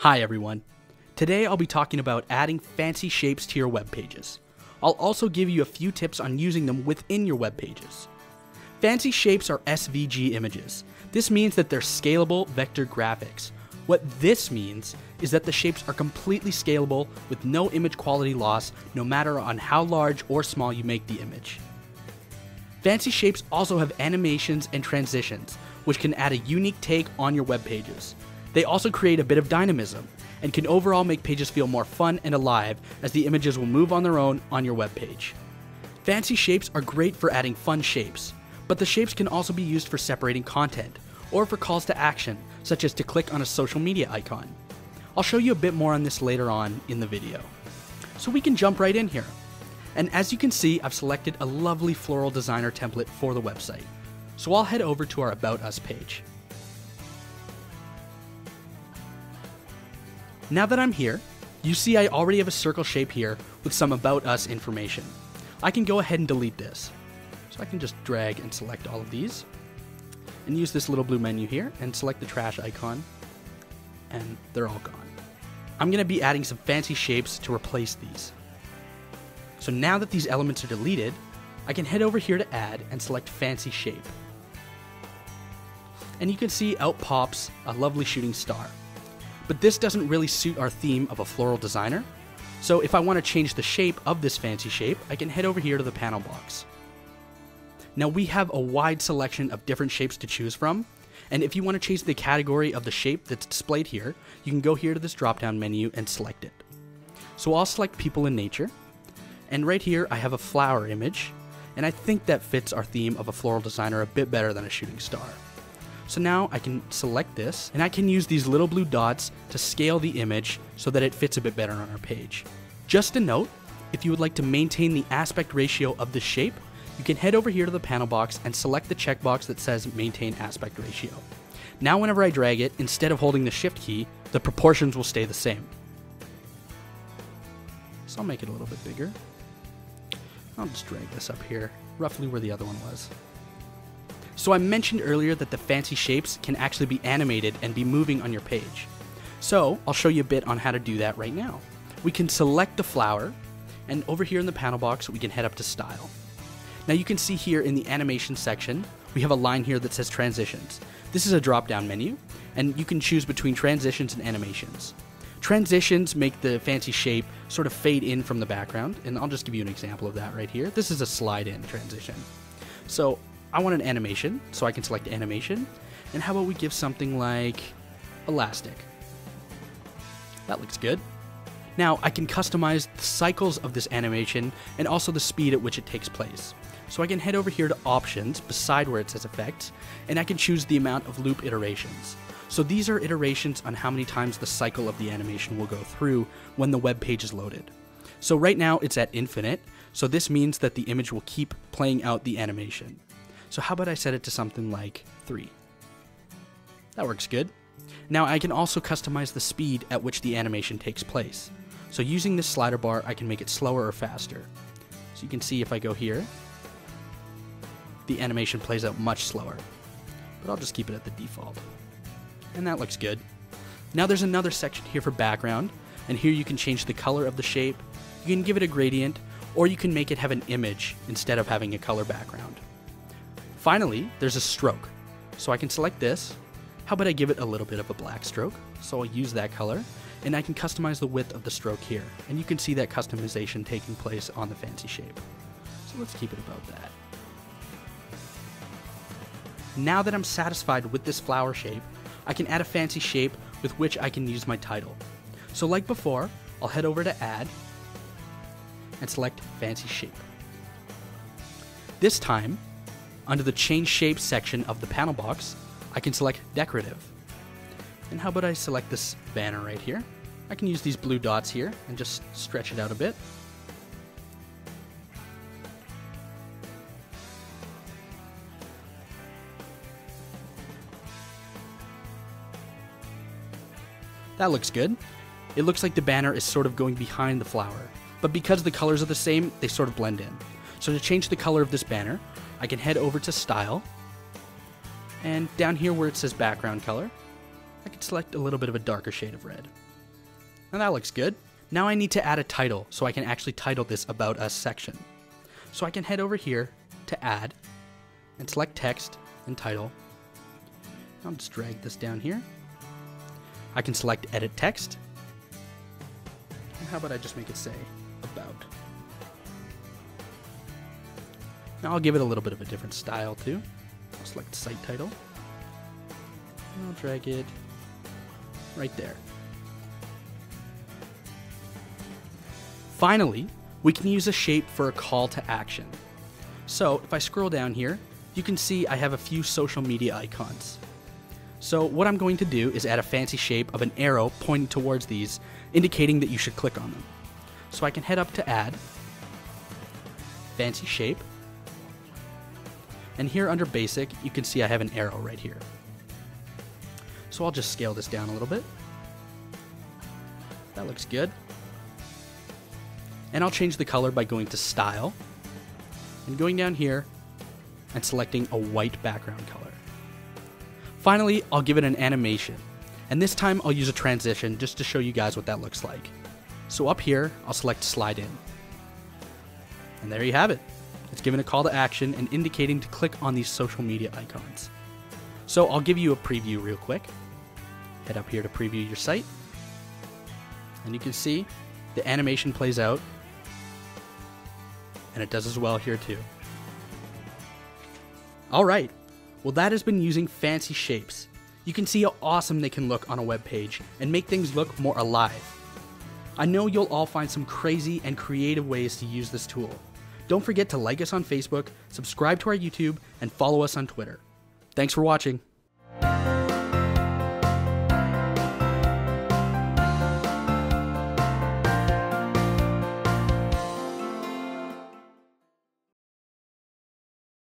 Hi everyone. Today I'll be talking about adding fancy shapes to your web pages. I'll also give you a few tips on using them within your web pages. Fancy shapes are SVG images. This means that they're Scalable Vector Graphics. What this means is that the shapes are completely scalable with no image quality loss, no matter on how large or small you make the image. Fancy shapes also have animations and transitions, which can add a unique take on your web pages. They also create a bit of dynamism, and can overall make pages feel more fun and alive as the images will move on their own on your web page. Fancy shapes are great for adding fun shapes, but the shapes can also be used for separating content, or for calls to action, such as to click on a social media icon. I'll show you a bit more on this later on in the video. So we can jump right in here. And as you can see, I've selected a lovely floral designer template for the website. So I'll head over to our About Us page. Now that I'm here, you see I already have a circle shape here with some About Us information. I can go ahead and delete this. So I can just drag and select all of these and use this little blue menu here and select the trash icon, and they're all gone. I'm going to be adding some fancy shapes to replace these. So now that these elements are deleted, I can head over here to add and select fancy shape. And you can see out pops a lovely shooting star. But this doesn't really suit our theme of a floral designer. So if I want to change the shape of this fancy shape, I can head over here to the panel box. Now we have a wide selection of different shapes to choose from. And if you want to change the category of the shape that's displayed here, you can go here to this drop-down menu and select it. So I'll select people in nature. And right here I have a flower image. And I think that fits our theme of a floral designer a bit better than a shooting star. So now I can select this, and I can use these little blue dots to scale the image so that it fits a bit better on our page. Just a note, if you would like to maintain the aspect ratio of the shape, you can head over here to the panel box and select the checkbox that says Maintain Aspect Ratio. Now whenever I drag it, instead of holding the Shift key, the proportions will stay the same. So I'll make it a little bit bigger. I'll just drag this up here, roughly where the other one was. So I mentioned earlier that the fancy shapes can actually be animated and be moving on your page. So I'll show you a bit on how to do that right now. We can select the flower, and over here in the panel box we can head up to Style. Now you can see here in the animation section, we have a line here that says Transitions. This is a drop-down menu, and you can choose between transitions and animations. Transitions make the fancy shape sort of fade in from the background, and I'll just give you an example of that right here. This is a slide-in transition. So I want an animation, so I can select animation. And how about we give something like elastic? That looks good. Now I can customize the cycles of this animation and also the speed at which it takes place. So I can head over here to options beside where it says effects, and I can choose the amount of loop iterations. So these are iterations on how many times the cycle of the animation will go through when the web page is loaded. So right now it's at infinite, so this means that the image will keep playing out the animation. So how about I set it to something like 3? That works good. Now I can also customize the speed at which the animation takes place. So using this slider bar, I can make it slower or faster. So you can see if I go here, the animation plays out much slower. But I'll just keep it at the default. And that looks good. Now there's another section here for background, and here you can change the color of the shape, you can give it a gradient, or you can make it have an image instead of having a color background. Finally, there's a stroke. So I can select this. How about I give it a little bit of a black stroke? So I'll use that color, and I can customize the width of the stroke here. And you can see that customization taking place on the fancy shape. So let's keep it about that. Now that I'm satisfied with this flower shape, I can add a fancy shape with which I can use my title. So like before, I'll head over to Add and select Fancy Shape. This time, under the Change Shape section of the panel box, I can select Decorative. And how about I select this banner right here? I can use these blue dots here and just stretch it out a bit. That looks good. It looks like the banner is sort of going behind the flower, but because the colors are the same, they sort of blend in. So to change the color of this banner, I can head over to Style, and down here where it says Background Color, I can select a little bit of a darker shade of red. And that looks good. Now I need to add a title so I can actually title this About Us section. So I can head over here to Add and select Text and Title. I'll just drag this down here. I can select Edit Text. And how about I just make it say About. Now I'll give it a little bit of a different style too. I'll select Site Title. And I'll drag it right there. Finally, we can use a shape for a call to action. So if I scroll down here, you can see I have a few social media icons. So what I'm going to do is add a fancy shape of an arrow pointing towards these, indicating that you should click on them. So I can head up to Add, Fancy Shape, and here under Basic, you can see I have an arrow right here. So I'll just scale this down a little bit. That looks good. And I'll change the color by going to Style, and going down here, and selecting a white background color. Finally, I'll give it an animation, and this time I'll use a transition just to show you guys what that looks like. So up here, I'll select Slide In. And there you have it. It's given a call to action and indicating to click on these social media icons. So I'll give you a preview real quick. Head up here to preview your site, and you can see the animation plays out, and it does as well here too. Alright, well that has been using fancy shapes. You can see how awesome they can look on a web page and make things look more alive. I know you'll all find some crazy and creative ways to use this tool. Don't forget to like us on Facebook, subscribe to our YouTube, and follow us on Twitter. Thanks for watching.